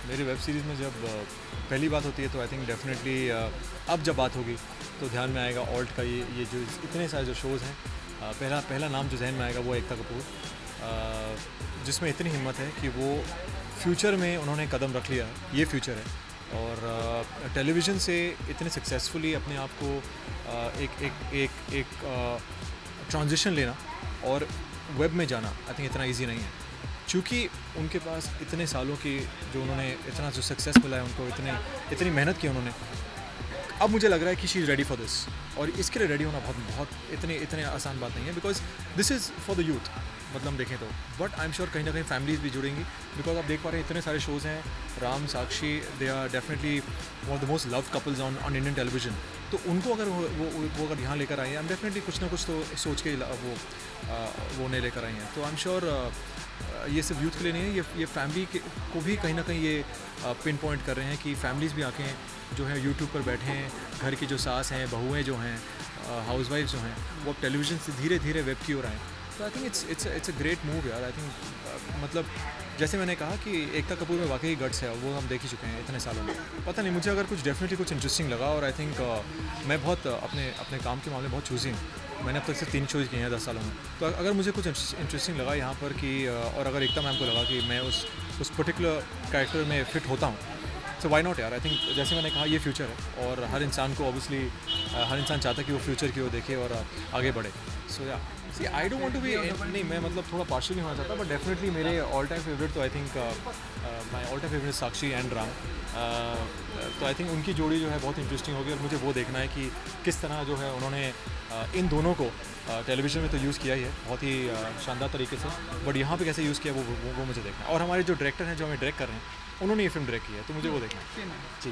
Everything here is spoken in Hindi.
मेरी वेब सीरीज़ में जब पहली बात होती है तो आई थिंक डेफिनेटली अब जब बात होगी तो ध्यान में आएगा ऑल्ट का ये जो इतने सारे जो शोज़ हैं। पहला नाम जो जहन में आएगा वो एकता कपूर, जिसमें इतनी हिम्मत है कि वो फ्यूचर में उन्होंने कदम रख लिया है, ये फ्यूचर है। और टेलीविज़न से इतने सक्सेसफुली अपने आप को एक ट्रांजिशन लेना और वेब में जाना आई थिंक इतना इजी नहीं है, क्योंकि उनके पास इतने सालों की जो उन्होंने इतना जो सक्सेस मिला है उनको, इतनी मेहनत की उन्होंने। अब मुझे लग रहा है कि she is ready for this, और इसके लिए रेडी होना बहुत इतने आसान बात नहीं है, because this is for the youth. मतलब देखें तो बट आई एम श्योर कहीं ना कहीं फैमिलीज भी जुड़ेंगी, बिकॉज आप देख पा रहे हैं इतने सारे शोज़ हैं। Ram Sakshi, they are definitely one of the most love couples on Indian television. तो उनको अगर वो अगर यहाँ लेकर आई हैं, आई एम डेफिनेटली कुछ ना कुछ तो सोच के वो उन्हें लेकर आई हैं। तो आई एम श्योर ये सिर्फ यूथ के लिए नहीं है, ये फैमिली को भी कहीं ना कहीं ये पिन पॉइंट कर रहे हैं कि फैमिलीज़ भी आके जो है यूट्यूब पर बैठे हैं। घर की जो सास हैं, बहुएँ जो हैं, हाउसवाइफ जो हैं, वो अब टेलीविज़न से धीरे धीरे वेब की ओर आएँ। तो I think it's a great move यार। आई थिंक मतलब जैसे मैंने कहा कि एकता कपूर में वाकई गट्स है, वो हम देख ही चुके हैं इतने सालों में। पता नहीं, मुझे अगर कुछ डेफिनेटली कुछ इंटरेस्टिंग लगा, और आई थिंक मैं बहुत अपने काम के मामले बहुत चूज़ी हूँ। मैंने अब तक से 3 शोज़ किए हैं 10 सालों में। तो अगर मुझे कुछ इंटरेस्टिंग लगा यहाँ पर कि और अगर एकता मैम को लगा कि मैं उस पर्टिकुलर कैरेक्टर में फ़िट होता हूँ, सो वाई नॉट यार। आई थिंक जैसे मैंने कहा ये फ्यूचर है, और हर इंसान को ऑब्वियसली हर इंसान चाहता है कि वो फ्यूचर की ओर देखे और आगे बढ़े। सो या see I don't want to be, नहीं मैं मतलब थोड़ा पार्शियल नहीं होना चाहता, बट डेफिनेटली मेरे ऑल टाइम फेवरेट तो I think my all time favourite Sakshi and Ram. तो आई थिंक उनकी जोड़ी जो है बहुत इंटरेस्टिंग होगी, और मुझे वो देखना है कि किस तरह जो है उन्होंने इन दोनों को टेलीविज़न में तो यूज़ किया ही है बहुत ही शानदार तरीके से, बट यहाँ पे कैसे यूज़ किया वो मुझे देखना है। और हमारे जो डायरेक्टर हैं जो हमें डायरेक्ट कर रहे हैं, उन्होंने ये फिल्म डायरेक्ट की है, तो मुझे वो देखना है जी।